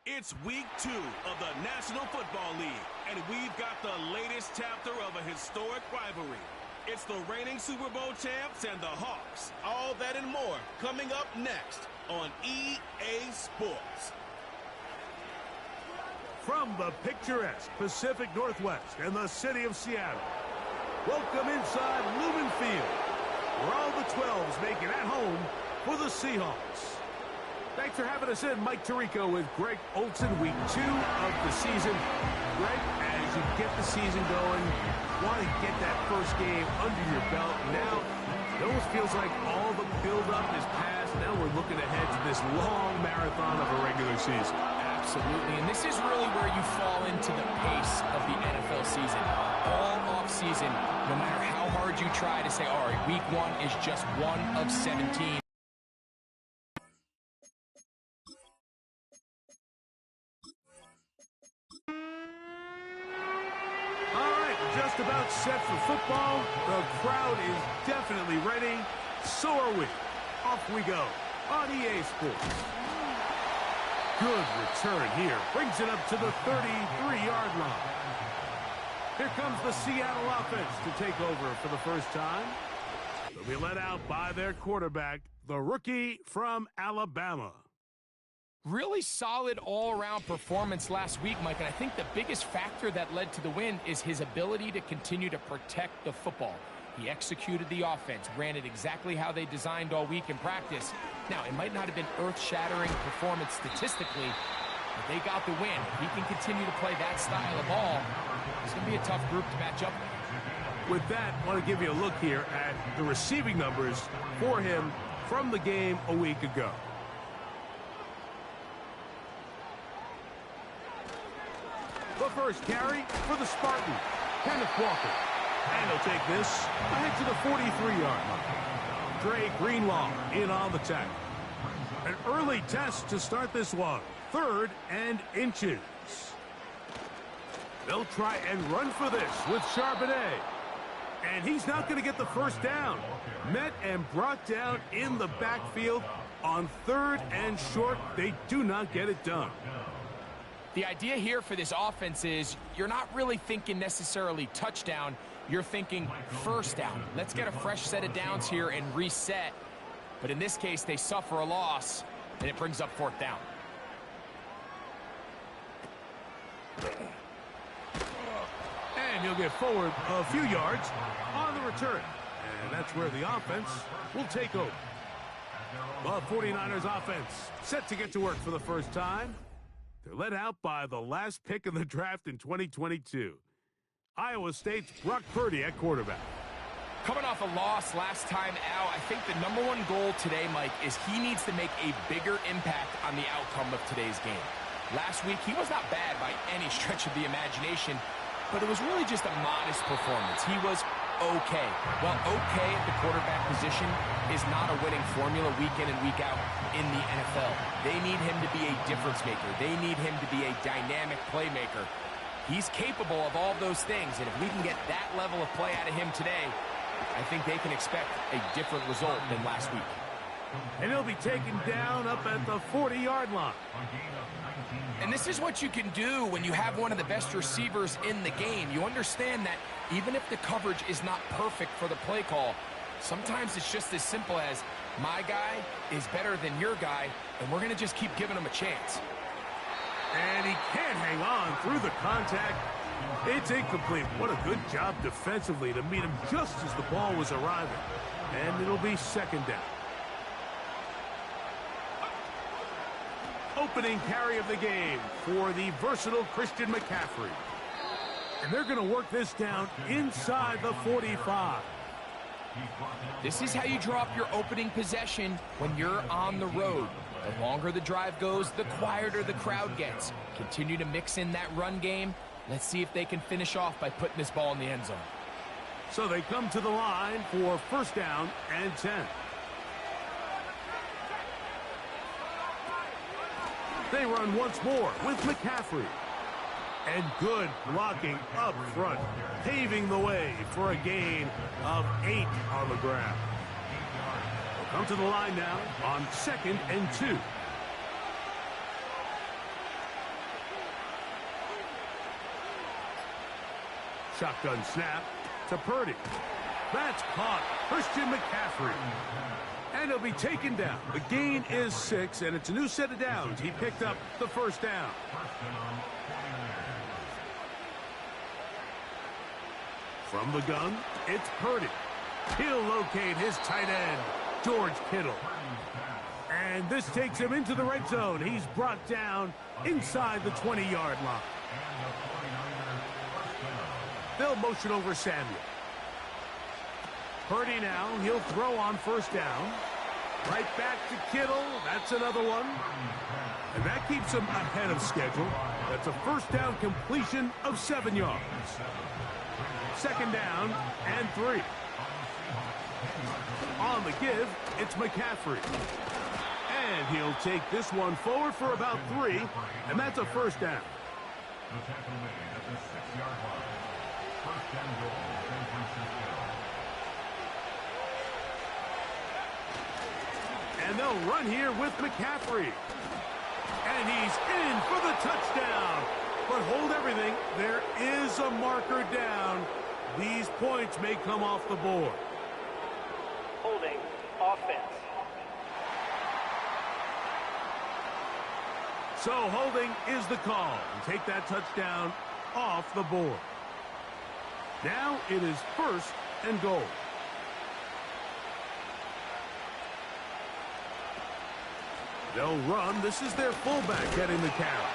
It's week 2 of the National Football League, and we've got the latest chapter of a historic rivalry. It's the reigning Super Bowl champs and the Hawks. All that and more coming up next on EA Sports. From the picturesque Pacific Northwest and the city of Seattle, welcome inside Lumen Field, where all the 12s make it at home for the Seahawks. Thanks for having us in. Mike Tirico with Greg Olson, week 2 of the season. Greg, as you get the season going, want to get that first game under your belt. Now, it almost feels like all the build-up is past. Now we're looking ahead to this long marathon of a regular season. Absolutely, and this is really where you fall into the pace of the NFL season. All off-season, no matter how hard you try to say, all right, week 1 is just 1 of 17. Just about set for football. The crowd is definitely ready. So are we. Off we go on EA Sports. Good return here. Brings it up to the 33-yard line. Here comes the Seattle offense to take over for the first time. They'll be led out by their quarterback, the rookie from Alabama. Really solid all-around performance last week, Mike, and I think the biggest factor that led to the win is his ability to continue to protect the football. He executed the offense, ran it exactly how they designed all week in practice. Now, it might not have been earth-shattering performance statistically, but they got the win. If he can continue to play that style of ball, it's going to be a tough group to match up with. With that, I want to give you a look here at the receiving numbers for him from the game a week ago. The first carry for the Spartan, Kenneth Walker. And he'll take this ahead to the 43-yard line. Dre Greenlaw in on the tackle. An early test to start this one. 3rd and inches. They'll try and run for this with Charbonnet. And he's not going to get the first down. Met and brought down in the backfield on 3rd and short. They do not get it done. The idea here for this offense is you're not really thinking necessarily touchdown. You're thinking first down. Let's get a fresh set of downs here and reset. But in this case, they suffer a loss, and it brings up 4th down. And he'll get forward a few yards on the return. And that's where the offense will take over. The 49ers offense set to get to work for the first time. They're led out by the last pick in the draft in 2022. Iowa State's Brock Purdy at quarterback. Coming off a loss last time out, I think the number 1 goal today, Mike, is he needs to make a bigger impact on the outcome of today's game. Last week, he was not bad by any stretch of the imagination, but it was really just a modest performance. He was okay. Well, okay at the quarterback position is not a winning formula week in and week out in the NFL. They need him to be a difference maker. They need him to be a dynamic playmaker. He's capable of all those things, and if we can get that level of play out of him today, I think they can expect a different result than last week. And he'll be taken down up at the 40-yard line. And this is what you can do when you have one of the best receivers in the game. You understand that even if the coverage is not perfect for the play call, sometimes it's just as simple as my guy is better than your guy, and we're going to just keep giving him a chance. And he can't hang on through the contact. It's incomplete. What a good job defensively to meet him just as the ball was arriving. And it'll be 2nd down. Opening carry of the game for the versatile Christian McCaffrey. And they're going to work this down inside the 45. This is how you drop your opening possession when you're on the road. The longer the drive goes, the quieter the crowd gets. Continue to mix in that run game. Let's see if they can finish off by putting this ball in the end zone. So they come to the line for 1st down and 10. They run once more with McCaffrey. And good blocking up front, paving the way for a gain of 8 on the ground. They'll come to the line now on 2nd and 2. Shotgun snap to Purdy. That's caught. Christian McCaffrey. And he'll be taken down. The gain is 6, and it's a new set of downs. He picked up the first down. From the gun, it's Purdy. He'll locate his tight end, George Kittle. And this takes him into the red zone. He's brought down inside the 20-yard line. They'll motion over Samuel. Purdy now, he'll throw on first down. Right back to Kittle. That's another one. And that keeps him ahead of schedule. That's a first down completion of 7 yards. Second down and 3. On the give, it's McCaffrey. And he'll take this one forward for about 3, and that's a first down. And they'll run here with McCaffrey. And he's in for the touchdown. But hold everything. There is a marker down. These points may come off the board. Holding offense. So holding is the call. And take that touchdown off the board. Now it is first and goal. They'll run. This is their fullback getting the count.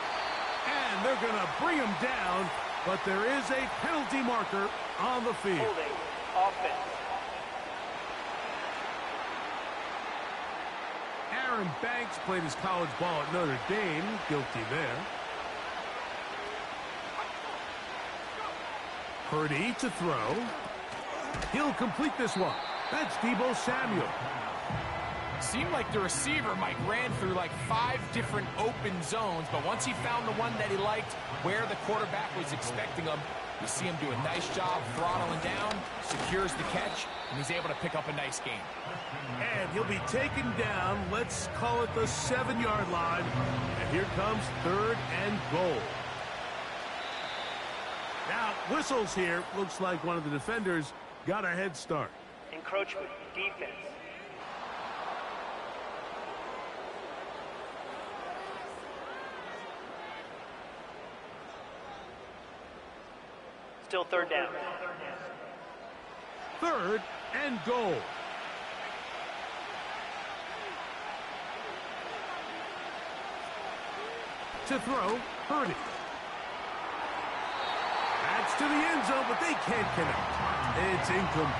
And they're going to bring him down, but there is a penalty marker on the field. Holding offense. Aaron Banks played his college ball at Notre Dame. Guilty there. Purdy to throw. He'll complete this one. That's Deebo Samuel. Seemed like the receiver, Mike, ran through like 5 different open zones, but once he found the one that he liked, where the quarterback was expecting him, you see him do a nice job throttling down, secures the catch, and he's able to pick up a nice gain. And he'll be taken down, let's call it the 7-yard line, and here comes third and goal. Now, whistles here. Looks like one of the defenders got a head start. Encroachment defense. Still third down. Third and goal. To throw, Purdy. That's to the end zone, but they can't connect. It's incomplete.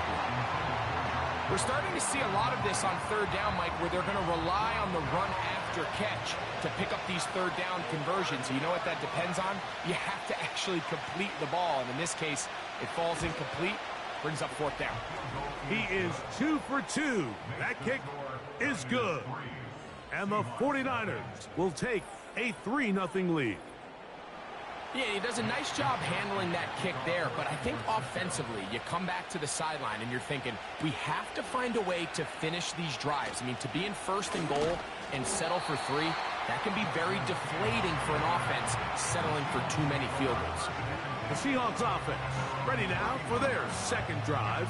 We're starting to see a lot of this on third down, Mike, where they're going to rely on the run after catch to pick up these third down conversions. You know what that depends on? You have to actually complete the ball, and in this case, it falls incomplete, brings up fourth down. He is 2 for 2. That kick is good. And the 49ers will take a 3-0 lead. Yeah, he does a nice job handling that kick there, but I think offensively, you come back to the sideline and you're thinking, we have to find a way to finish these drives. I mean, to be in first and goal and settle for 3, that can be very deflating for an offense settling for too many field goals. The Seahawks offense ready now for their second drive.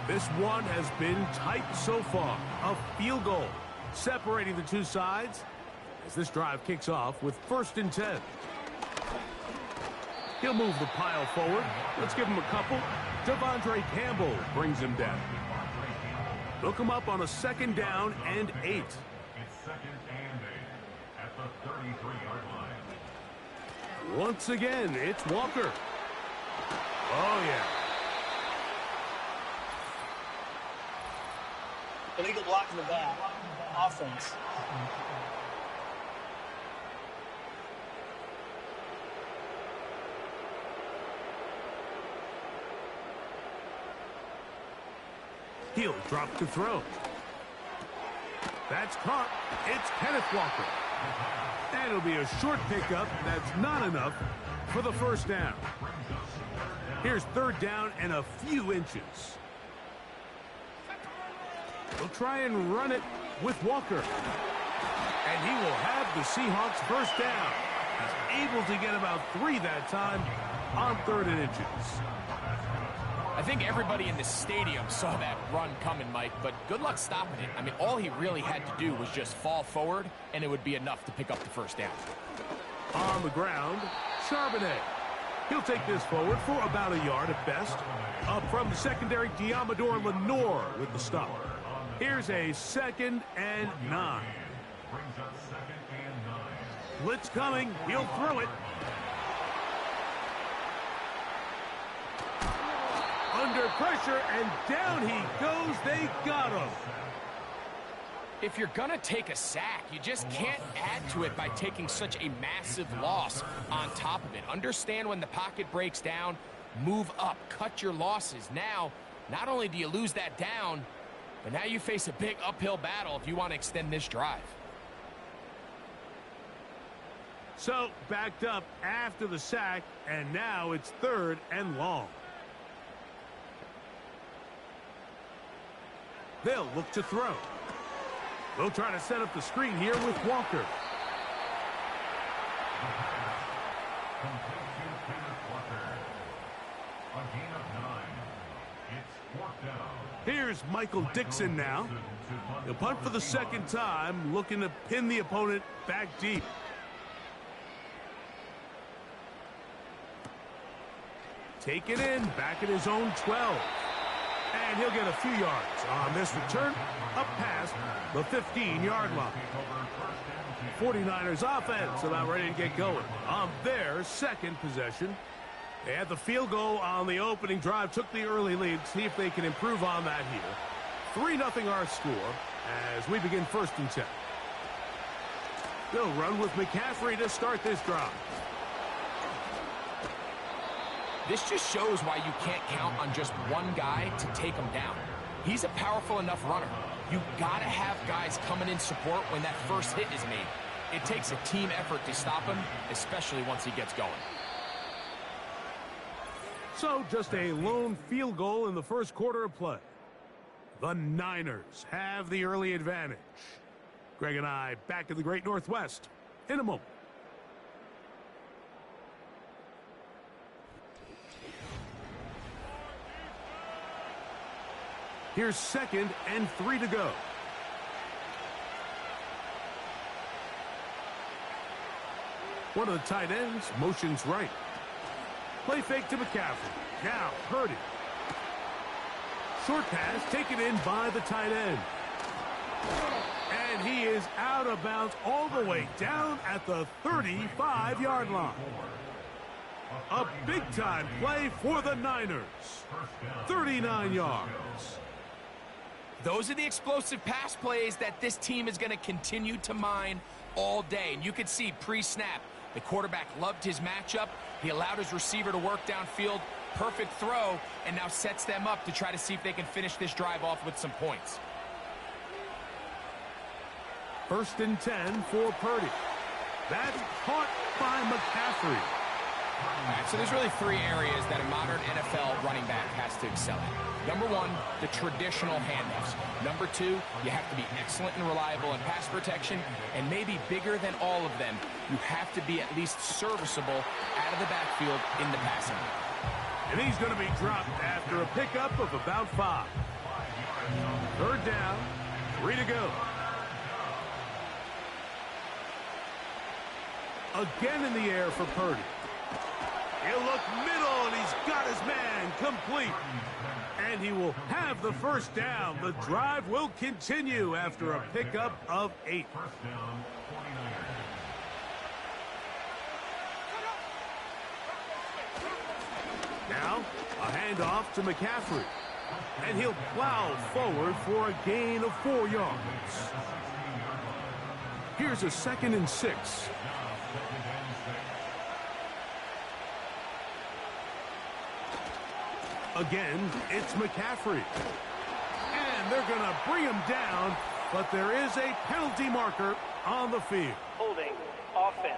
This one has been tight so far. A field goal separating the two sides as this drive kicks off with 1st and 10. He'll move the pile forward. Let's give him a couple. Devondre Campbell brings him down. They'll come up on a 2nd down and 8. It's 2nd and 8 at the 33-yard line. Once again, it's Walker. Oh, yeah. Illegal block in the back. Offense. He'll drop to throw. That's caught. It's Kenneth Walker. And it'll be a short pickup. That's not enough for the first down. Here's 3rd down and a few inches. They'll try and run it with Walker. And he will have the Seahawks first down. He's able to get about 3 that time on 3rd and inches. think everybody in the stadium saw that run coming, Mike, but good luck stopping it. I mean, all he really had to do was just fall forward, and it would be enough to pick up the first down. On the ground, Charbonnet. He'll take this forward for about a yard at best. Up from the secondary, Diamador Lenore with the stop. Here's a 2nd and 9. Blitz coming. He'll throw it. Under pressure, and down he goes. They got him. If you're going to take a sack, you just can't add to it by taking such a massive loss on top of it. Understand when the pocket breaks down, move up, cut your losses. Now, not only do you lose that down, but now you face a big uphill battle if you want to extend this drive. So, backed up after the sack, and now it's 3rd and long. They'll look to throw. They'll try to set up the screen here with Walker. Here's Michael Dixon now. He'll punt for the 2nd time, looking to pin the opponent back deep. Take it in, back at his own 12. And he'll get a few yards on this return, up past the 15-yard line. 49ers offense about ready to get going on their 2nd possession. They had the field goal on the opening drive, took the early lead. See if they can improve on that here. 3-0 our score as we begin 1st and 10. They'll run with McCaffrey to start this drive. This just shows why you can't count on just one guy to take him down. He's a powerful enough runner. You got to have guys coming in support when that first hit is made. It takes a team effort to stop him, especially once he gets going. So just a lone field goal in the 1st quarter of play. The Niners have the early advantage. Greg and I back in the Great Northwest in a moment. Here's 2nd and 3 to go. One of the tight ends motions right. Play fake to McCaffrey. Now Purdy. Short pass taken in by the tight end. And he is out of bounds all the way down at the 35-yard line. A big-time play for the Niners. 39 yards. Those are the explosive pass plays that this team is going to continue to mine all day. And you could see pre-snap, the quarterback loved his matchup. He allowed his receiver to work downfield. Perfect throw, and now sets them up to try to see if they can finish this drive off with some points. 1st and 10 for Purdy. That's caught by McCaffrey. All right, so there's really 3 areas that a modern NFL running back has to excel at. Number 1, the traditional handoffs. Number 2, you have to be excellent and reliable in pass protection, and maybe bigger than all of them, you have to be at least serviceable out of the backfield in the passing game. And he's going to be dropped after a pickup of about 5. 3rd down, 3 to go. Again in the air for Purdy. He'll look middle, and he's got his man complete. And he will have the 1st down. The drive will continue after a pickup of 8. Now, a handoff to McCaffrey. And he'll plow forward for a gain of 4 yards. Here's a 2nd and 6. Again, it's McCaffrey. And they're going to bring him down, but there is a penalty marker on the field. Holding offense.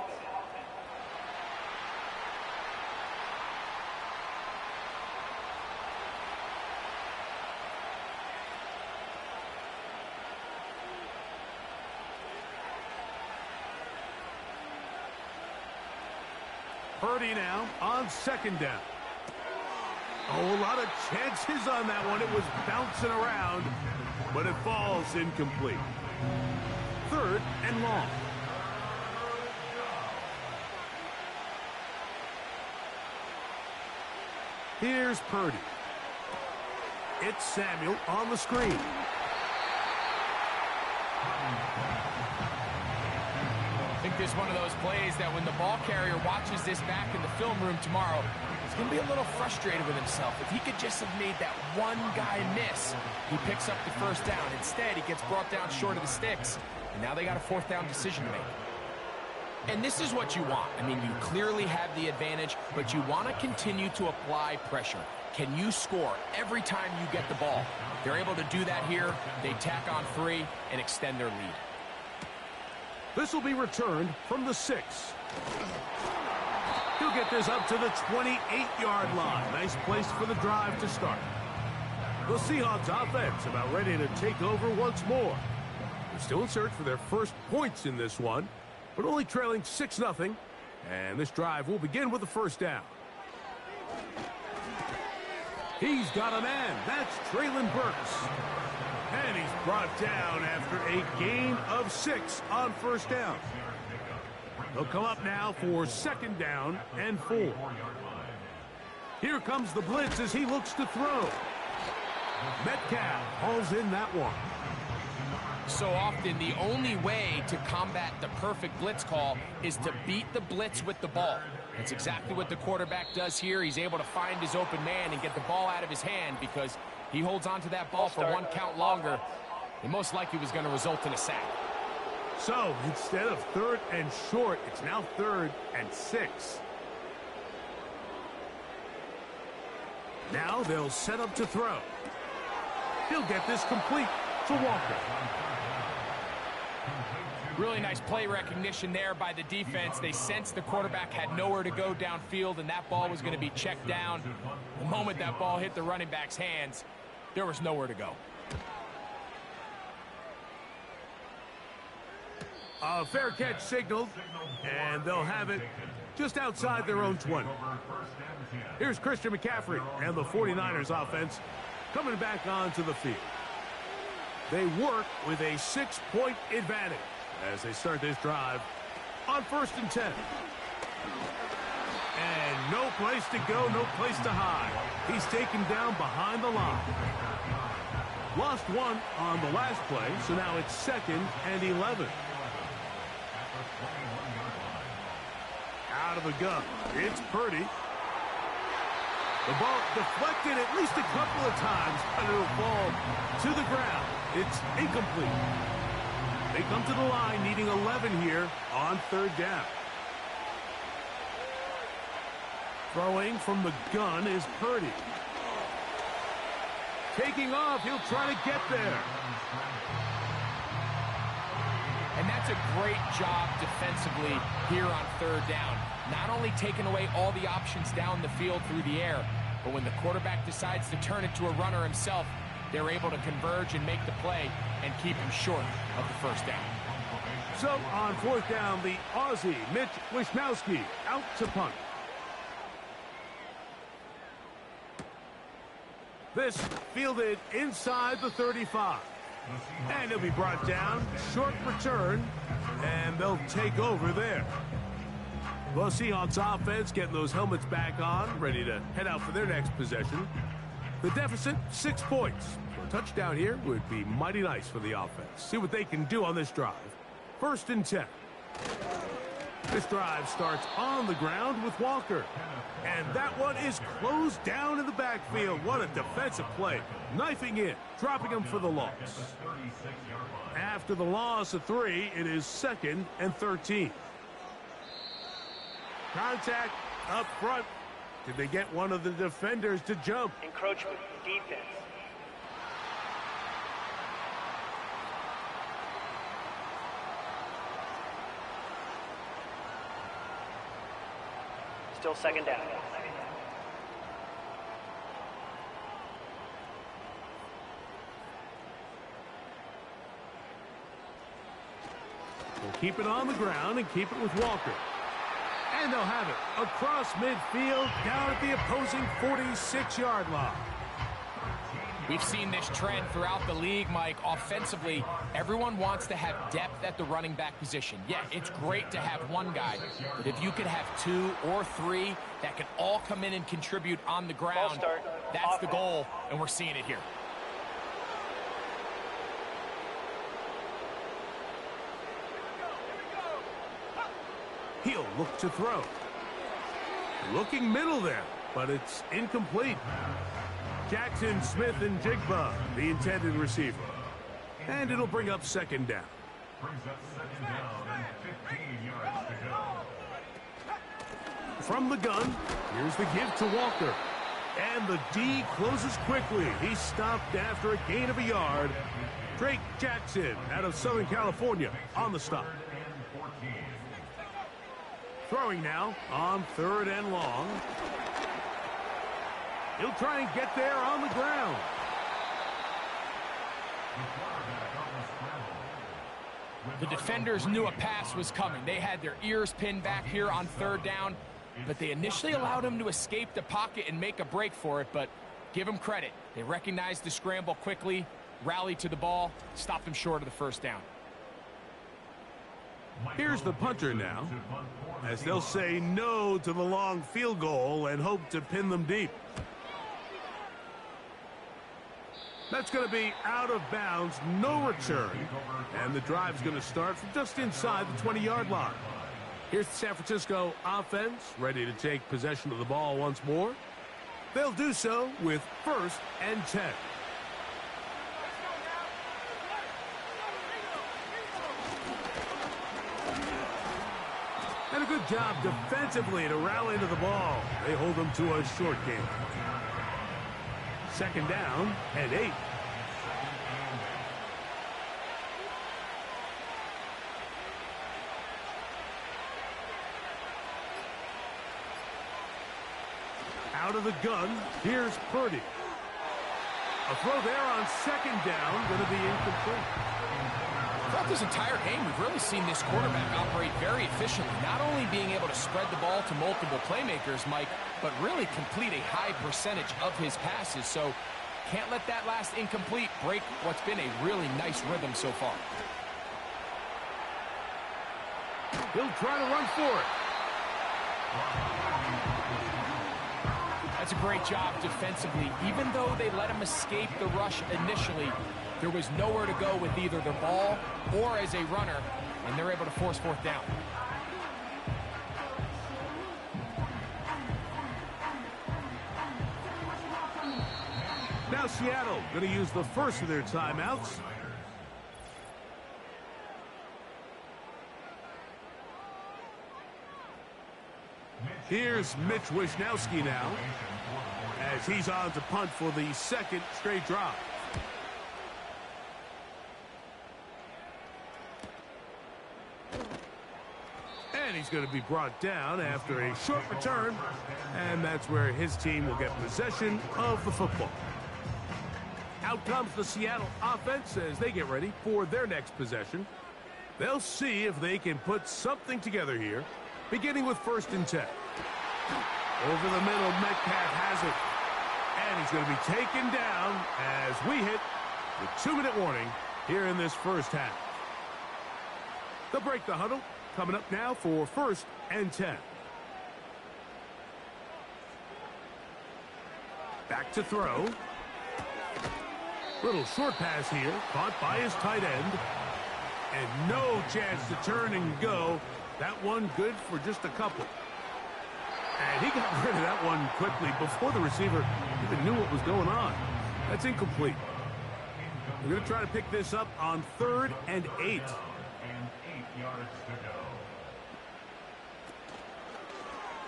Purdy now on 2nd down. Oh, a lot of chances on that one. It was bouncing around, but it falls incomplete. 3rd and long. Here's Purdy. It's Samuel on the screen. I think this is one of those plays that when the ball carrier watches this back in the film room tomorrow, he's going to be a little frustrated with himself. If he could just have made that one guy miss, he picks up the first down. Instead, he gets brought down short of the sticks, and now they got a 4th down decision to make. And this is what you want. I mean, you clearly have the advantage, but you want to continue to apply pressure. Can you score every time you get the ball? They're able to do that here. They tack on 3 and extend their lead. This will be returned from the 6. He'll get this up to the 28-yard line. Nice place for the drive to start. The Seahawks offense about ready to take over once more. They're still in search for their first points in this one, but only trailing 6-0. And this drive will begin with the first down. He's got a man. That's Traylon Burks. And he's brought down after a gain of 6 on first down. He'll come up now for 2nd down and 4. Here comes the blitz as he looks to throw. Metcalf hauls in that one. So often, the only way to combat the perfect blitz call is to beat the blitz with the ball. That's exactly what the quarterback does here. He's able to find his open man and get the ball out of his hand because he holds on to that ball for 1 count longer. It most likely was going to result in a sack. So, instead of 3rd and short, it's now 3rd and 6. Now they'll set up to throw. He'll get this complete to Walker. Really nice play recognition there by the defense. They sensed the quarterback had nowhere to go downfield, and that ball was going to be checked down. The moment that ball hit the running back's hands, there was nowhere to go. A fair catch signaled, and they'll have it just outside their own 20. Here's Christian McCaffrey and the 49ers offense coming back onto the field. They work with a 6-point advantage as they start this drive on 1st and 10. And no place to go, no place to hide. He's taken down behind the line. Lost 1 on the last play, so now it's 2nd and 11. Out of the gun, it's Purdy. The ball deflected at least a couple of times, but it'll fall to the ground. It's incomplete. They come to the line needing 11 here on 3rd down. Throwing from the gun is Purdy. Taking off, he'll try to get there. And that's a great job defensively here on 3rd down. Not only taking away all the options down the field through the air, but when the quarterback decides to turn it to a runner himself, they're able to converge and make the play and keep him short of the first down. So on 4th down, the Aussie, Mitch Wisnowski, out to punt. This fielded inside the 35. And he'll be brought down, short return, and they'll take over there. The Seahawks offense getting those helmets back on, ready to head out for their next possession. The deficit, 6 points. A touchdown here would be mighty nice for the offense. See what they can do on this drive. 1st and 10. This drive starts on the ground with Walker. And that one is closed down in the backfield. What a defensive play. Knifing in, dropping him for the loss. After the loss of 3, it is 2nd and 13. Contact up front. Did they get one of the defenders to jump? Encroachment, defense. Still 2nd down. We'll keep it on the ground and keep it with Walker. And they'll have it across midfield down at the opposing 46-yard line. We've seen this trend throughout the league, Mike. Offensively, everyone wants to have depth at the running back position. Yeah, it's great to have one guy, but if you could have two or three that can all come in and contribute on the ground, that's the goal, and we're seeing it here. He'll look to throw. Looking middle there, but it's incomplete. Jackson, Smith, and Jigba, the intended receiver. And it'll bring up second down. Brings up second down and 15 yards to go. From the gun, here's the give to Walker. And the D closes quickly. He's stopped after a gain of a yard. Drake Jackson out of Southern California on the stop. Throwing now on 3rd and long. He'll try and get there on the ground. The defenders knew a pass was coming. They had their ears pinned back here on 3rd down, but they initially allowed him to escape the pocket and make a break for it, but give him credit. They recognized the scramble quickly, rallied to the ball, stopped him short of the 1st down. Here's the punter now, as they'll say no to the long field goal and hope to pin them deep. That's going to be out of bounds, no return, and the drive's going to start from just inside the 20-yard line. Here's the San Francisco offense, ready to take possession of the ball once more. They'll do so with 1st and 10. And a good job defensively to rally to the ball. They hold them to a short game. 2nd down and 8. Out of the gun, here's Purdy. A throw there on 2nd down, going to be incomplete. Throughout this entire game, we've really seen this quarterback operate very efficiently, not only being able to spread the ball to multiple playmakers, Mike, but really complete a high percentage of his passes. So can't let that last incomplete break what's been a really nice rhythm so far. He'll try to run for it. That's a great job defensively. Even though they let him escape the rush initially, there was nowhere to go with either the ball or as a runner, and they're able to force 4th down. Now Seattle going to use the first of their timeouts. Here's Mitch Wisnowski now, as he's on to punt for the 2nd straight drive. And he's going to be brought down after a short return, and that's where his team will get possession of the football. Out comes the Seattle offense as they get ready for their next possession. They'll see if they can put something together here, beginning with 1st and 10. Over the middle, Metcalf has it. And he's going to be taken down as we hit the 2-minute warning here in this 1st half. They'll break the huddle. Coming up now for 1st and 10. Back to throw. Little short pass here, caught by his tight end. And no chance to turn and go. That one good for just a couple. And he got rid of that one quickly before the receiver even knew what was going on. That's incomplete. We're going to try to pick this up on 3rd and 8.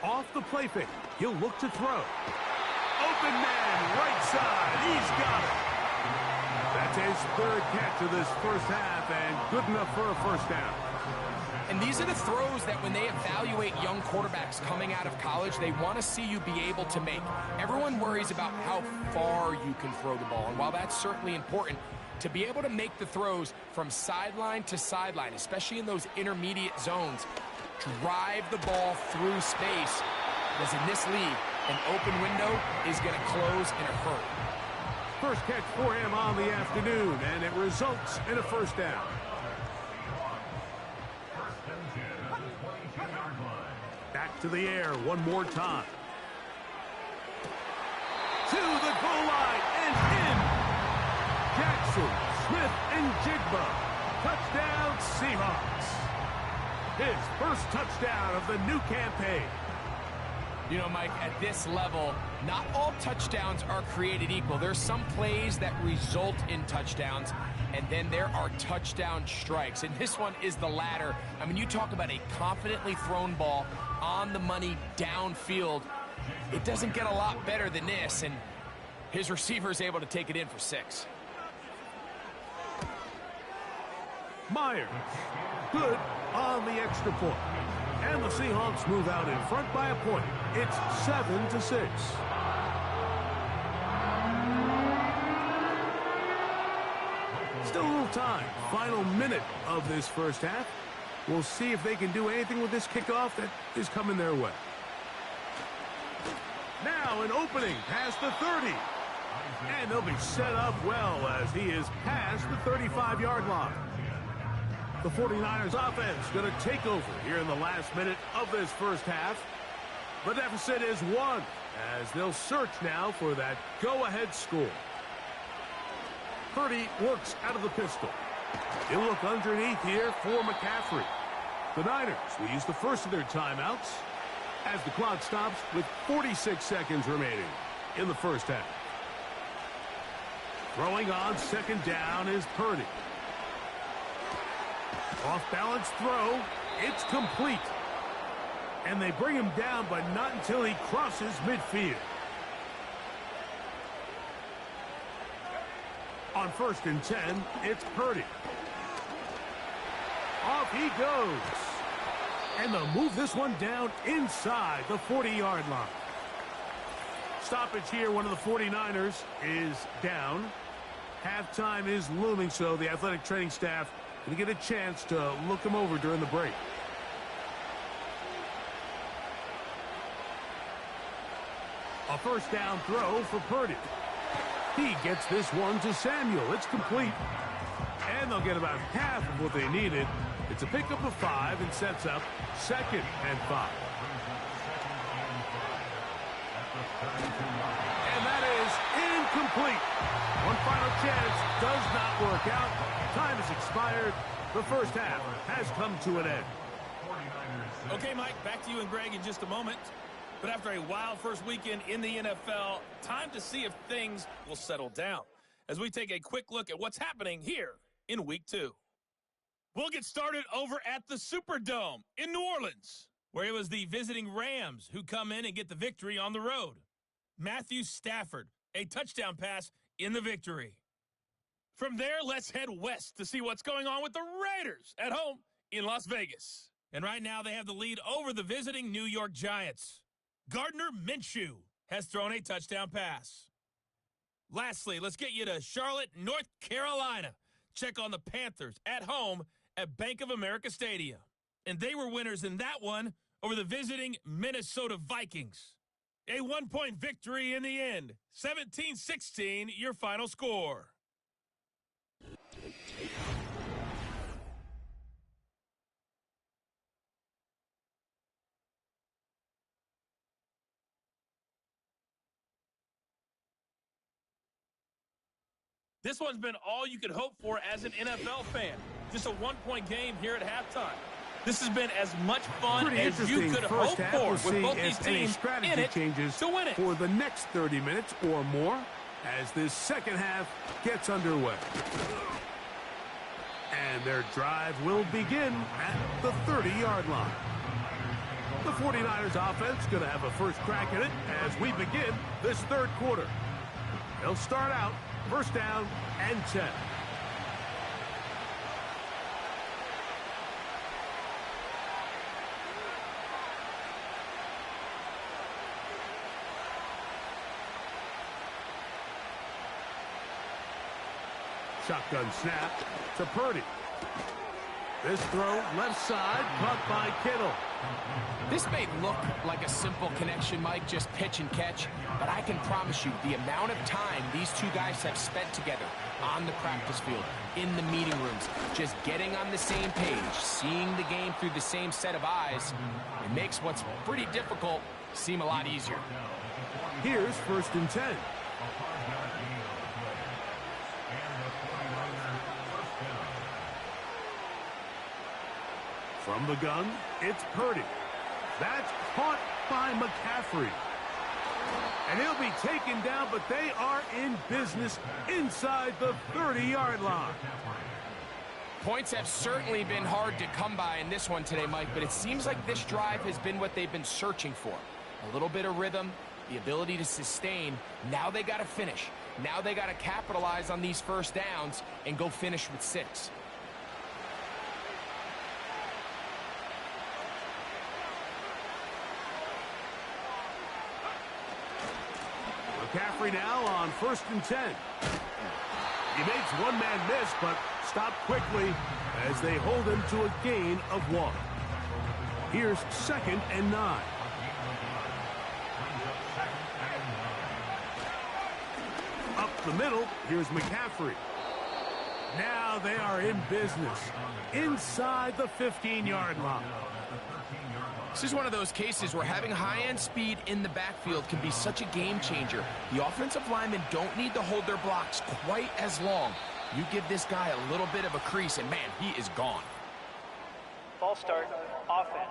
Off the play fake. He'll look to throw. Open man, right side. He's got it. That's his 3rd catch of this 1st half, and good enough for a 1st down. And these are the throws that when they evaluate young quarterbacks coming out of college, they want to see you be able to make. Everyone worries about how far you can throw the ball, and while that's certainly important, to be able to make the throws from sideline to sideline, especially in those intermediate zones, drive the ball through space. Because in this league, an open window is going to close in a hurry. First catch for him on the afternoon, and it results in a first down. Back to the air one more time. To the goal line and in. Jackson, Smith, and Jigba. Touchdown, Seahawks. His first touchdown of the new campaign. You know, Mike, at this level, not all touchdowns are created equal. There's some plays that result in touchdowns, and then there are touchdown strikes. And this one is the latter. I mean, you talk about a confidently thrown ball on the money downfield. It doesn't get a lot better than this, and his receiver is able to take it in for 6. Myers, good on the extra point. And the Seahawks move out in front by a point. It's 7-6. Still a little time. Final minute of this first half. We'll see if they can do anything with this kickoff that is coming their way. Now an opening past the 30. And they'll be set up well as he is past the 35-yard line. The 49ers offense going to take over here in the last minute of this first half. The deficit is 1 as they'll search now for that go-ahead score. Purdy works out of the pistol. He'll look underneath here for McCaffrey. The Niners will use the first of their timeouts as the clock stops with 46 seconds remaining in the first half. Throwing on second down is Purdy. Off-balance throw. It's complete. And they bring him down, but not until he crosses midfield. On 1st and 10, it's Purdy. Off he goes. And they'll move this one down inside the 40-yard line. Stoppage here, one of the 49ers is down. Halftime is looming, so the athletic training staff going to get a chance to look him over during the break. A first down throw for Purdy. He gets this one to Samuel. It's complete. And they'll get about half of what they needed. It's a pickup of 5 and sets up 2nd and 5. And that is incomplete. One final chance does not work out. Time has expired. The first half has come to an end. Okay, Mike, back to you and Greg in just a moment. But after a wild first weekend in the NFL, time to see if things will settle down as we take a quick look at what's happening here in Week 2. We'll get started over at the Superdome in New Orleans, where it was the visiting Rams who come in and get the victory on the road. Matthew Stafford, a touchdown pass in the victory. From there, let's head west to see what's going on with the Raiders at home in Las Vegas. And right now they have the lead over the visiting New York Giants. Gardner Minshew has thrown a touchdown pass. Lastly, let's get you to Charlotte, North Carolina. Check on the Panthers at home at Bank of America Stadium. And they were winners in that one over the visiting Minnesota Vikings. A 1-point victory in the end. 17-16, your final score. This one's been all you could hope for as an NFL fan. Just a 1-point game here at halftime. This has been as much fun as you could hope for with both these teams in it changes to win it. For the next 30 minutes or more as this second half gets underway. And their drive will begin at the 30-yard line. The 49ers offense going to have a first crack at it as we begin this third quarter. They'll start out first down and 10. Shotgun snap to Purdy. This throw left side, caught by Kittle. This may look like a simple connection, Mike, just pitch and catch, but I can promise you the amount of time these two guys have spent together on the practice field, in the meeting rooms, just getting on the same page, seeing the game through the same set of eyes, it makes what's pretty difficult seem a lot easier. Here's 1st and 10. From the gun, it's Purdy. That's caught by McCaffrey. And he'll be taken down, but they are in business inside the 30-yard line. Points have certainly been hard to come by in this one today, Mike, but it seems like this drive has been what they've been searching for. A little bit of rhythm, the ability to sustain. Now they got to finish. Now they got to capitalize on these first downs and go finish with 6. McCaffrey now on 1st and 10. He makes one man miss, but stopped quickly as they hold him to a gain of 1. Here's 2nd and 9. Up the middle, here's McCaffrey. Now they are in business inside the 15-yard line. This is one of those cases where having high-end speed in the backfield can be such a game changer. The offensive linemen don't need to hold their blocks quite as long. You give this guy a little bit of a crease, and man, he is gone. Ball start, offense.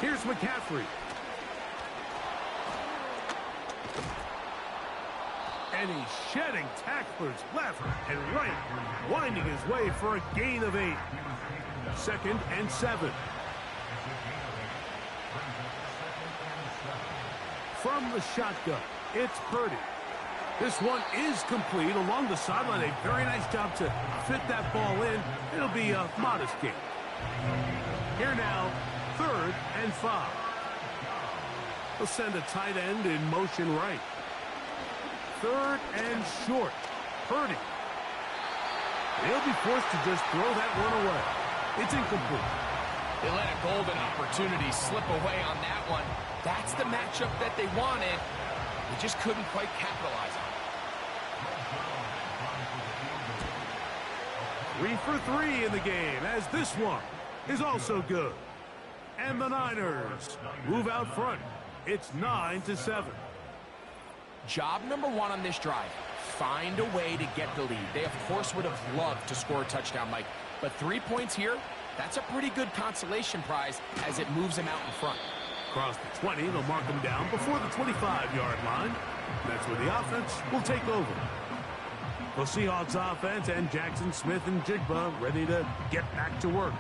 Here's McCaffrey. And he's shedding tacklers left and right, winding his way for a gain of 8. 2nd and 7. From the shotgun, it's Purdy. This one is complete along the sideline. A very nice job to fit that ball in. It'll be a modest gain. Here now, 3rd and 5. They'll send a tight end in motion right. 3rd and short. Purdy. They'll be forced to just throw that one away. It's incomplete. They let a golden opportunity slip away on that one. That's the matchup that they wanted. They just couldn't quite capitalize on it. 3 for 3 in the game, as this one is also good. And the Niners move out front. It's 9-7. Job number 1 on this drive, find a way to get the lead. They, of course, would have loved to score a touchdown, Mike. But 3 points here, that's a pretty good consolation prize as it moves them out in front. Across the 20, they'll mark them down before the 25-yard line. That's where the offense will take over. The Seahawks offense and Jackson Smith and Jigba ready to get back to work.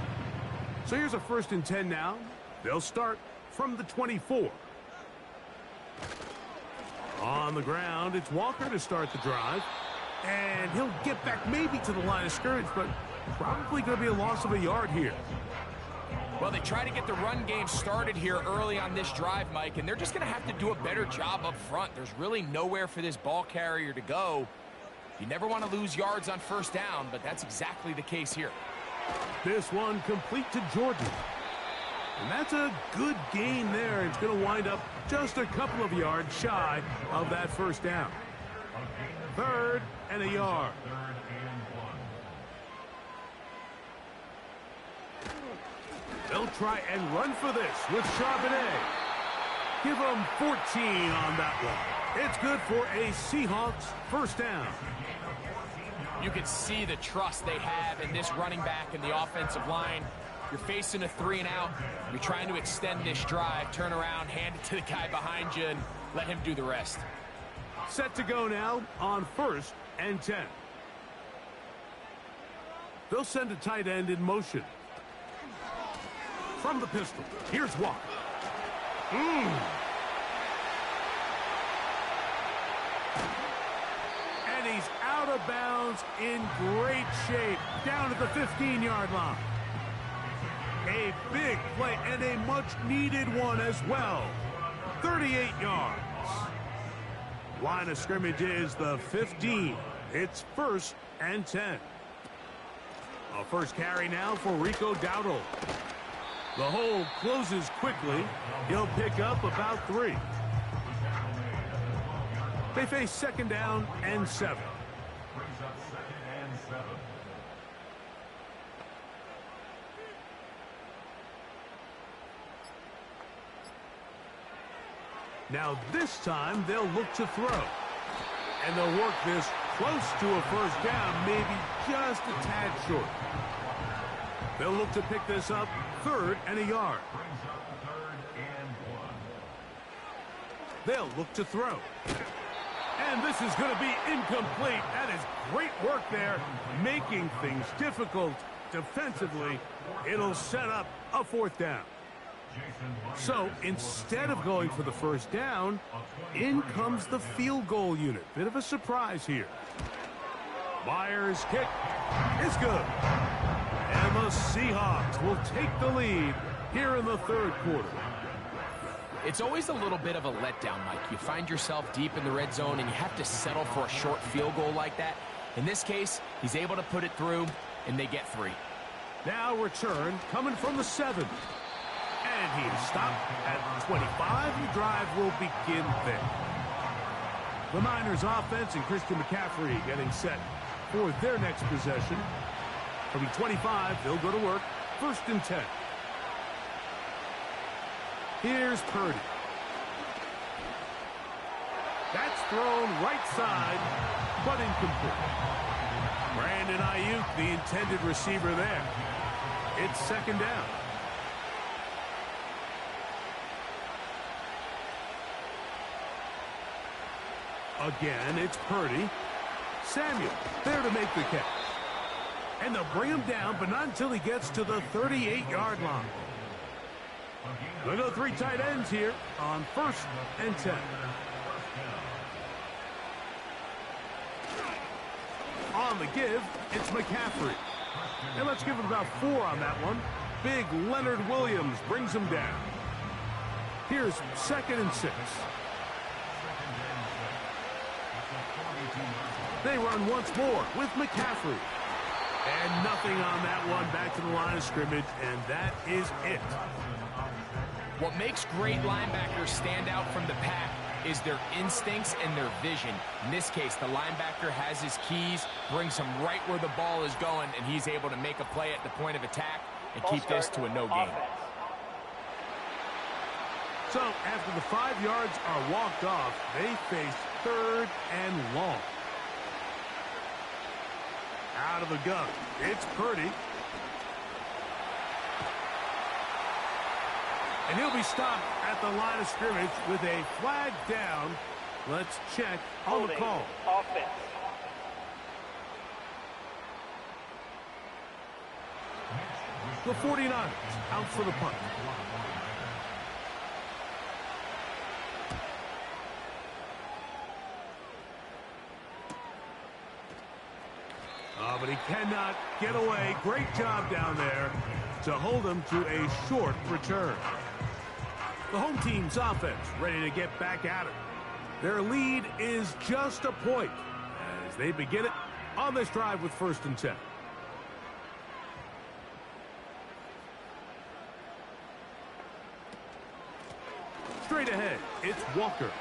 So here's a 1st and 10 now. They'll start from the 24. On the ground, it's Walker to start the drive. And he'll get back maybe to the line of scrimmage, but probably going to be a loss of a yard here. Well, they try to get the run game started here early on this drive, Mike, and they're just going to have to do a better job up front. There's really nowhere for this ball carrier to go. You never want to lose yards on 1st down, but that's exactly the case here. This one complete to Jordan. And that's a good gain there. It's going to wind up just a couple of yards shy of that 1st down. 3rd and a yard. They'll try and run for this with Charbonnet. Give them 14 on that one. It's good for a Seahawks 1st down. You can see the trust they have in this running back and the offensive line. You're facing a 3 and out. You're trying to extend this drive, turn around, hand it to the guy behind you, and let him do the rest. Set to go now on 1st and 10. They'll send a tight end in motion. From the pistol, here's Walker. And he's out of bounds in great shape, down at the 15-yard line. A big play and a much-needed one as well. 38 yards. Line of scrimmage is the 15. It's 1st and 10. A first carry now for Rico Dowdle. The hole closes quickly. He'll pick up about 3. They face 2nd down and 7. Brings up 2nd and 7. Now this time they'll look to throw. And they'll work this close to a first down, maybe just a tad short. They'll look to pick this up 3rd and a yard. Brings up 3rd and 1. They'll look to throw. And this is going to be incomplete. That is great work there, making things difficult defensively. It'll set up a 4th down. So instead of going for the first down, in comes the field goal unit. Bit of a surprise here. Myers' kick is good. And the Seahawks will take the lead here in the 3rd quarter. It's always a little bit of a letdown, Mike. You find yourself deep in the red zone and you have to settle for a short field goal like that. In this case, he's able to put it through and they get 3. Now return coming from the 7. And he's stopped at 25. The drive will begin there. The Niners offense and Christian McCaffrey getting set for their next possession. From 25, they'll go to work. 1st and 10. Here's Purdy. That's thrown right side, but incomplete. Brandon Ayuk, the intended receiver there. It's 2nd down. Again, it's Purdy. Samuel there to make the catch. And they'll bring him down, but not until he gets to the 38-yard line. They'll go 3 tight ends here on 1st and 10. On the give, it's McCaffrey. And let's give him about 4 on that one. Big Leonard Williams brings him down. Here's 2nd and 6. They run once more with McCaffrey. And nothing on that one. Back to the line of scrimmage, and that is it. What makes great linebackers stand out from the pack is their instincts and their vision. In this case, the linebacker has his keys, brings him right where the ball is going, and he's able to make a play at the point of attack and keep this to a no gain. So after the 5 yards are walked off, they face 3rd and long. Out of the gun, it's Purdy. And he'll be stopped at the line of scrimmage with a flag down. Let's check on the call. Offense. The 49ers out for the punt. But he cannot get away. Great job down there to hold him to a short return. The home team's offense ready to get back at it. Their lead is just a point as they begin it on this drive with 1st and 10. Straight ahead, it's Walker.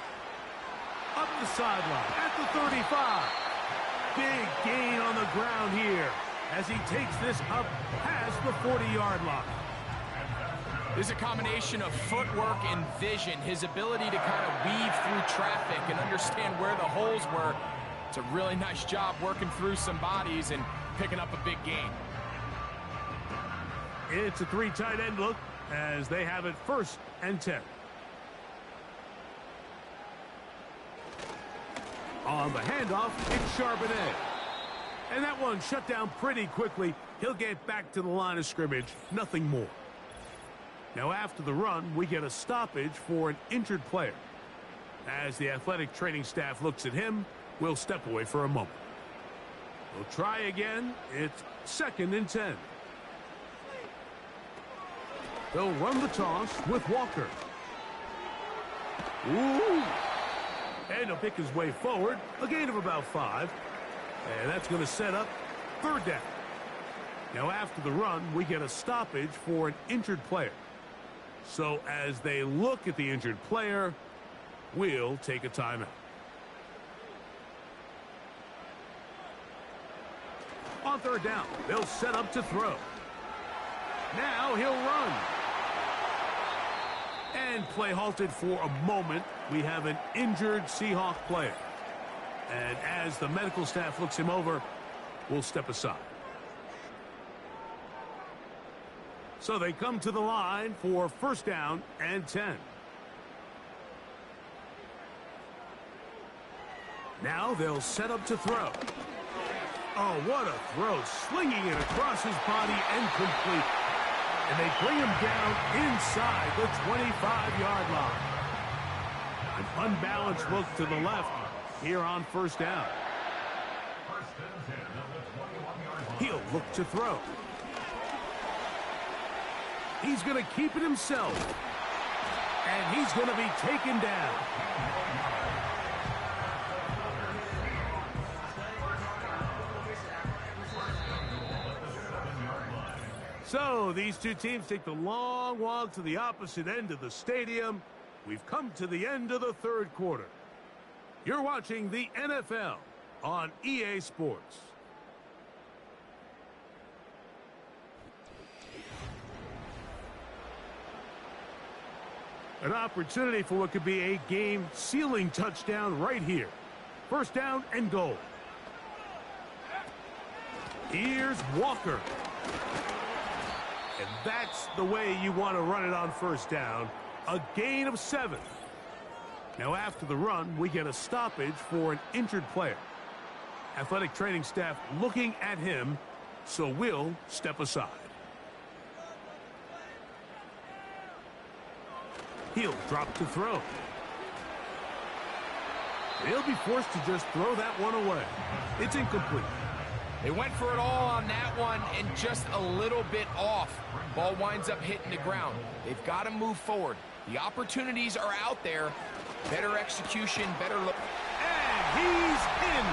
Up the sideline at the 35. Big gain on the ground here as he takes this up past the 40-yard line. There's a combination of footwork and vision, his ability to kind of weave through traffic and understand where the holes were. It's a really nice job working through some bodies and picking up a big gain. It's a 3 tight end look as they have it 1st and 10. On the handoff, it's Charbonnet. And that one shut down pretty quickly. He'll get back to the line of scrimmage, nothing more. Now after the run, we get a stoppage for an injured player. As the athletic training staff looks at him, we'll step away for a moment. We'll try again. It's 2nd and 10. They'll run the toss with Walker. Ooh. And he'll pick his way forward. A gain of about 5. And that's going to set up third down. Now, after the run, we get a stoppage for an injured player. So, as they look at the injured player, we'll take a timeout. On third down, they'll set up to throw. Now he'll run. And play halted for a moment. We have an injured Seahawk player. And as the medical staff looks him over, we'll step aside. So they come to the line for first down and 10. Now they'll set up to throw. Oh, what a throw. Slinging it across his body and complete. And they bring him down inside the 25-yard line. An unbalanced look to the left here on first down. He'll look to throw. He's going to keep it himself. And he's going to be taken down. So these two teams take the long walk to the opposite end of the stadium. We've come to the end of the third quarter. You're watching the NFL on EA Sports. An opportunity for what could be a game-sealing touchdown right here. First down and goal. Here's Walker. And that's the way you want to run it on first down. A gain of 7. Now after the run, we get a stoppage for an injured player. Athletic training staff looking at him, so we'll step aside. He'll drop to throw. They'll be forced to just throw that one away. It's incomplete. They went for it all on that one and just a little bit off. Ball winds up hitting the ground. They've got to move forward. The opportunities are out there. Better execution, better look. And he's in.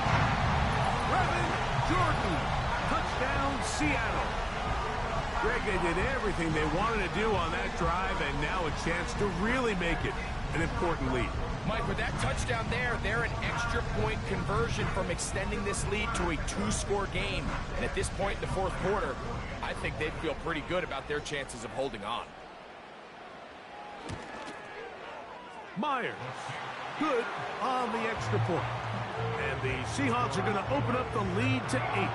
Brevin Jordan. Touchdown, Seattle. Greg, they did everything they wanted to do on that drive, and now a chance to really make it an important lead. Mike, with that touchdown there, they're an extra point conversion from extending this lead to a 2-score game. And at this point in the fourth quarter, I think they'd feel pretty good about their chances of holding on. Myers, good on the extra point. And the Seahawks are going to open up the lead to 8.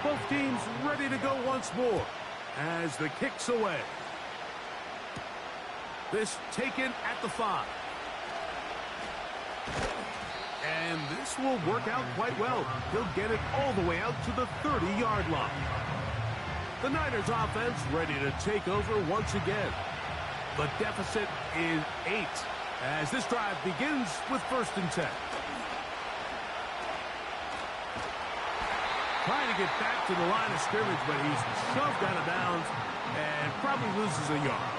Both teams ready to go once more as the kick's away. This taken at the 5. And this will work out quite well. He'll get it all the way out to the 30-yard line. The Niners offense ready to take over once again. The deficit is 8 as this drive begins with first and 10. Trying to get back to the line of scrimmage, but he's shoved out of bounds and probably loses a yard.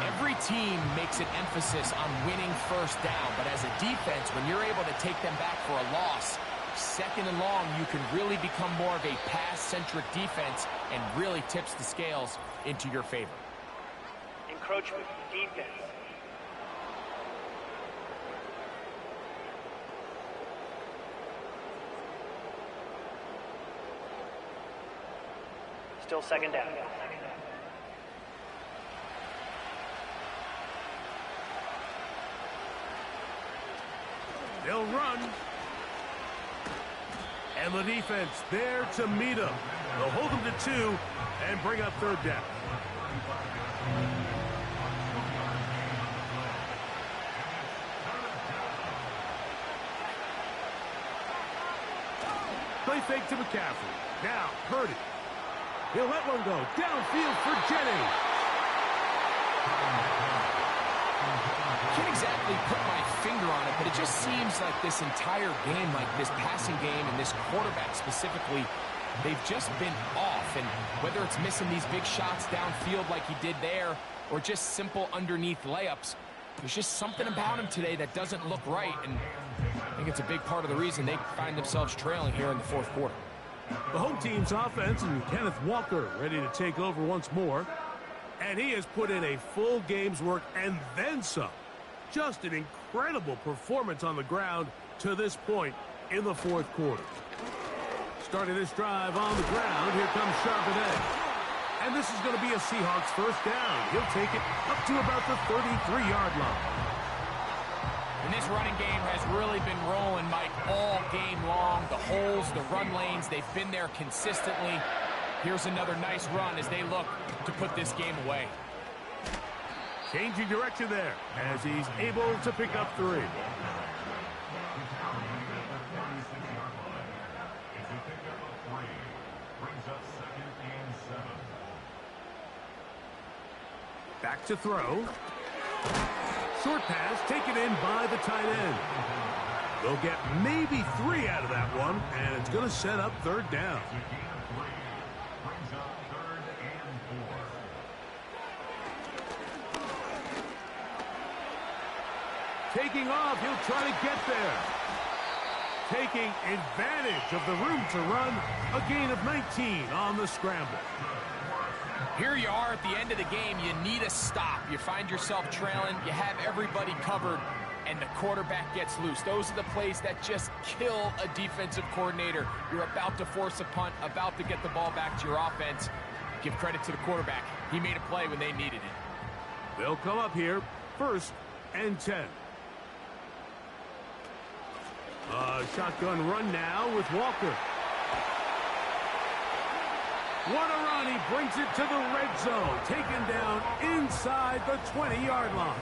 Every team makes an emphasis on winning first down, but as a defense, when you're able to take them back for a loss, second and long, you can really become more of a pass-centric defense and really tips the scales into your favor. Encroachment, defense. Still second down. They'll run. And the defense there to meet him. They'll hold him to 2 and bring up third down. Play fake to McCaffrey. Now, Purdy. He'll let one go. Downfield for Jennings. can't exactly put my finger on it, but it just seems like this entire game, like this passing game and this quarterback specifically, they've just been off. And whether it's missing these big shots downfield like he did there or just simple underneath layups, there's just something about him today that doesn't look right. And I think it's a big part of the reason they find themselves trailing here in the fourth quarter. The home team's offense and Kenneth Walker ready to take over once more. And he has put in a full game's work and then some. Just an incredible performance on the ground to this point in the fourth quarter. Starting this drive on the ground, here comes Charbonnet. And this is going to be a Seahawks first down. He'll take it up to about the 33-yard line. And this running game has really been rolling, Mike, all game long. The holes, the run lanes, they've been there consistently. Here's another nice run as they look to put this game away. Changing direction there as he's able to pick up 3. Back to throw. Short pass taken in by the tight end. They'll get maybe 3 out of that one, and it's going to set up third down. Taking off, he'll try to get there. Taking advantage of the room to run, a gain of 19 on the scramble. Here you are at the end of the game. You need a stop. You find yourself trailing. You have everybody covered, and the quarterback gets loose. Those are the plays that just kill a defensive coordinator. You're about to force a punt, about to get the ball back to your offense. Give credit to the quarterback. He made a play when they needed it. They'll come up here, 1st and 10. Shotgun run now with Walker. What a run. He brings it to the red zone. Taken down inside the 20-yard line.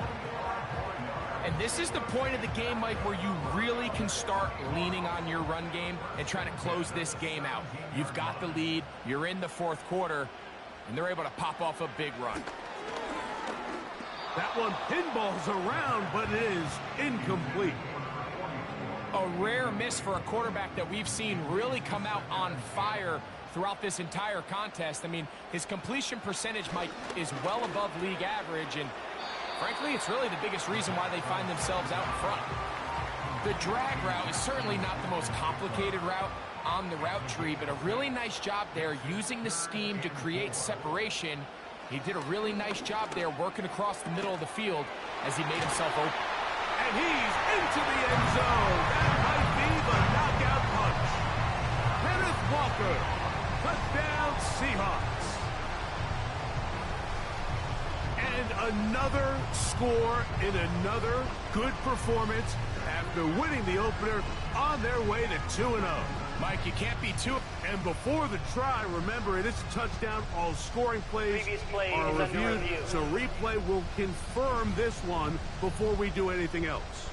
And this is the point of the game, Mike, where you really can start leaning on your run game and try to close this game out. You've got the lead. You're in the fourth quarter, and they're able to pop off a big run. That one pinballs around, but it is incomplete. A rare miss for a quarterback that we've seen really come out on fire throughout this entire contest. I mean, his completion percentage, Mike, is well above league average, and frankly, it's really the biggest reason why they find themselves out in front. The drag route is certainly not the most complicated route on the route tree, but a really nice job there using the scheme to create separation. He did a really nice job there working across the middle of the field as he made himself open. And he's into the end zone. That might be the knockout punch. Kenneth Walker, touchdown Seahawks. And another score in another good performance after winning the opener on their way to 2-0. Mike, you can't be too... And before the try, remember, it is a touchdown. All scoring plays are reviewed, so replay will confirm this one before we do anything else.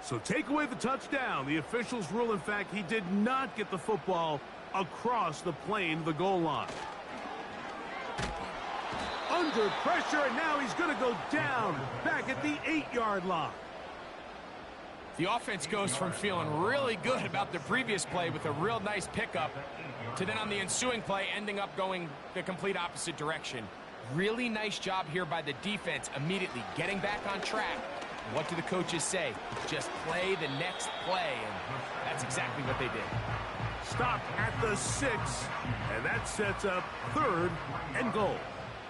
So take away the touchdown. The officials rule, in fact, he did not get the football across the plane to the goal line. Under pressure, and now he's going to go down back at the 8-yard line. The offense goes from feeling really good about the previous play with a real nice pickup to then on the ensuing play ending up going the complete opposite direction. Really nice job here by the defense immediately getting back on track. What do the coaches say? Just play the next play, and that's exactly what they did. Stopped at the 6, and that sets up 3rd and goal.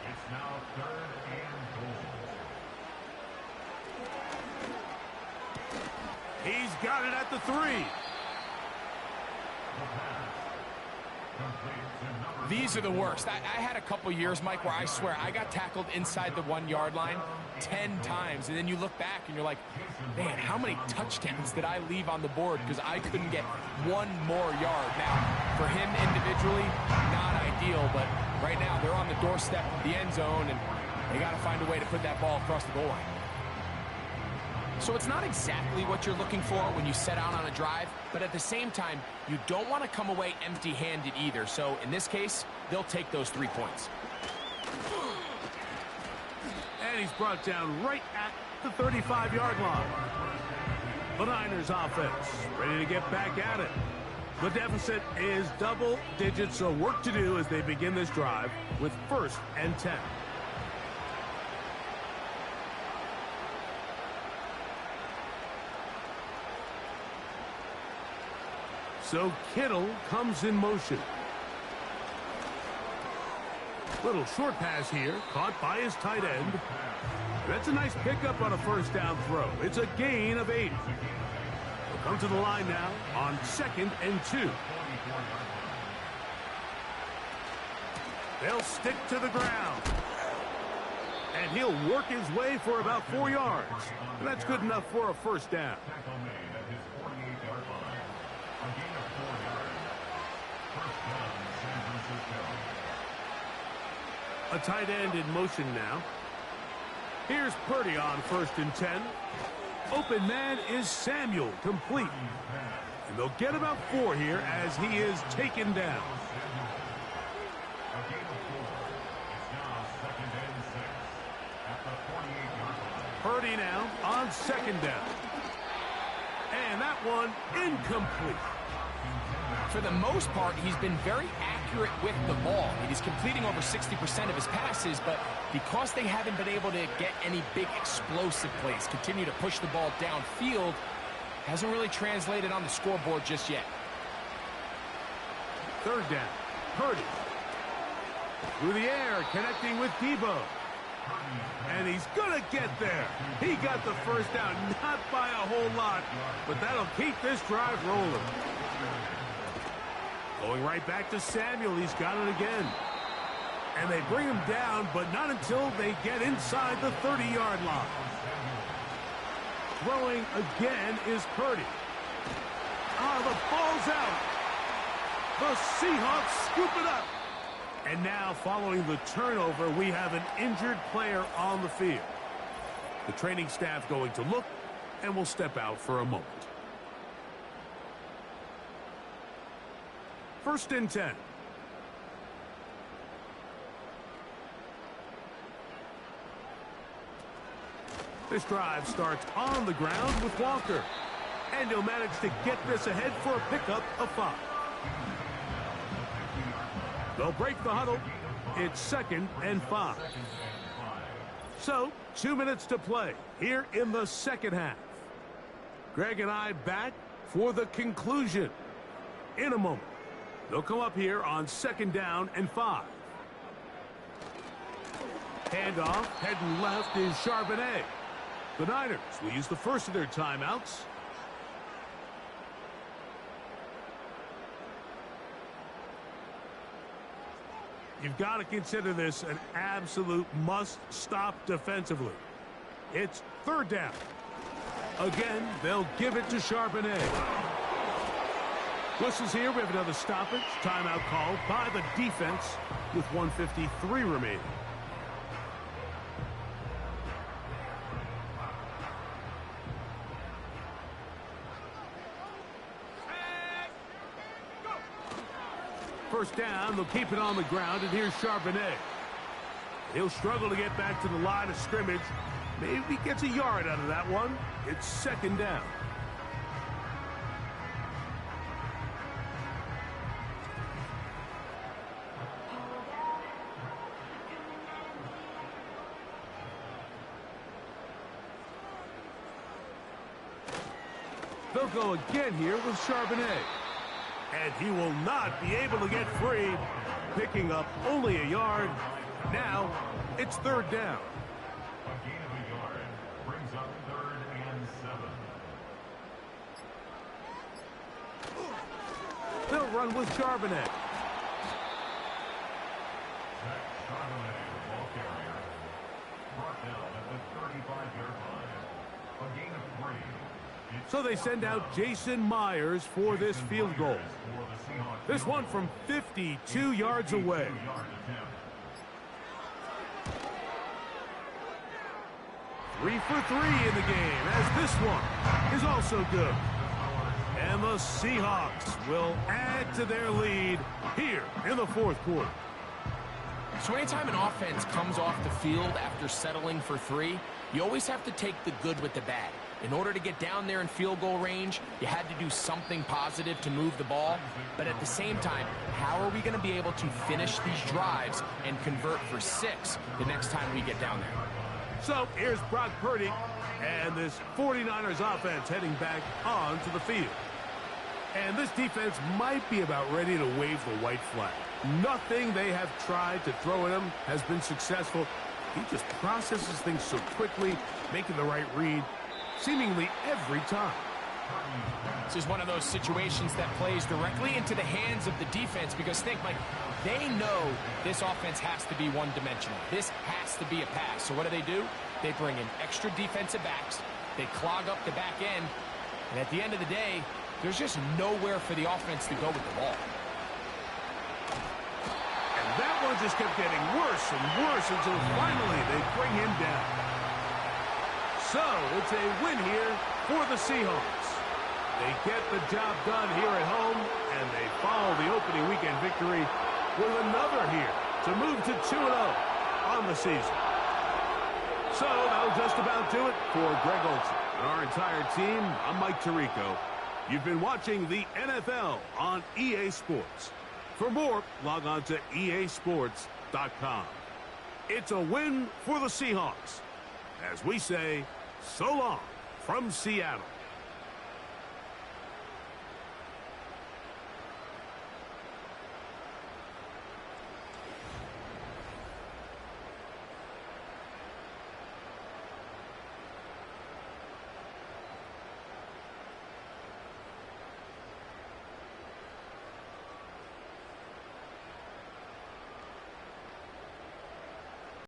It's now 3rd and goal. He's got it at the 3. These are the worst. I had a couple years, Mike, where I swear I got tackled inside the 1-yard line 10 times, and then you look back and you're like, man, how many touchdowns did I leave on the board because I couldn't get one more yard? Now, for him individually, not ideal, but right now they're on the doorstep of the end zone, and they got to find a way to put that ball across the goal line. So it's not exactly what you're looking for when you set out on a drive, but at the same time, you don't want to come away empty-handed either. So in this case, they'll take those 3 points. And he's brought down right at the 35-yard line. The Niners offense ready to get back at it. The deficit is double digits, so work to do as they begin this drive with 1st and 10. So Kittle comes in motion. Little short pass here, caught by his tight end. That's a nice pickup on a 1st down throw. It's a gain of 8. We'll come to the line now on 2nd and 2. They'll stick to the ground. And he'll work his way for about 4 yards. And that's good enough for a 1st down. A tight end in motion now. Here's Purdy on 1st and 10. Open man is Samuel, complete. And they'll get about 4 here as he is taken down. Purdy now on 2nd down. And that one incomplete. For the most part, he's been very accurate with the ball. He's completing over 60% of his passes, but because they haven't been able to get any big explosive plays, continue to push the ball downfield, hasn't really translated on the scoreboard just yet. 3rd down. Purdy. Through the air, connecting with Debo. And he's going to get there. He got the 1st down, not by a whole lot, but that'll keep this drive rolling. Going right back to Samuel. He's got it again. And they bring him down, but not until they get inside the 30-yard line. Throwing again is Purdy. The ball's out. The Seahawks scoop it up. And now, following the turnover, we have an injured player on the field. The training staff going to look, and will step out for a moment. 1st and 10. This drive starts on the ground with Walker. And he'll manage to get this ahead for a pickup of 5. They'll break the huddle. It's 2nd and 5. So, 2 minutes to play here in the 2nd half. Greg and I back for the conclusion in a moment. They'll come up here on 2nd down and 5. Handoff, heading left is Charbonnet. The Niners will use the first of their timeouts. You've got to consider this an absolute must-stop defensively. It's 3rd down. Again, they'll give it to Charbonnet. Whistles here. We have another stoppage. Timeout called by the defense with 1:53 remaining. First down, they'll keep it on the ground, and here's Charbonnet. He'll struggle to get back to the line of scrimmage. Maybe he gets a yard out of that one. It's 2nd down. They'll go again here with Charbonnet. And he will not be able to get free, picking up only a yard. Now, it's 3rd down. A gain of a yard brings up 3rd and 7. They'll run with Charbonnet. Charbonnet, the ball carrier, brought down at the 35-yard line. A gain of 3. So they send out Jason Myers for this field goal. This one from 52 yards away. 3 for 3 in the game, as this one is also good. And the Seahawks will add to their lead here in the fourth quarter. So anytime an offense comes off the field after settling for 3, you always have to take the good with the bad. In order to get down there in field goal range, you had to do something positive to move the ball. But at the same time, how are we going to be able to finish these drives and convert for 6 the next time we get down there? So here's Brock Purdy and this 49ers offense heading back onto the field. And this defense might be about ready to wave the white flag. Nothing they have tried to throw at him has been successful. He just processes things so quickly, making the right read seemingly every time. This is one of those situations that plays directly into the hands of the defense because think, Mike, they know this offense has to be one-dimensional. This has to be a pass. So what do? They bring in extra defensive backs. They clog up the back end. And at the end of the day, there's just nowhere for the offense to go with the ball. And that one just kept getting worse and worse until finally they bring him down. So it's a win here for the Seahawks. They get the job done here at home, and they follow the opening weekend victory with another here to move to 2-0 on the season. So that'll just about do it for Greg Olsen and our entire team. I'm Mike Tirico. You've been watching the NFL on EA Sports. For more, log on to easports.com. It's a win for the Seahawks. As we say, so long from Seattle.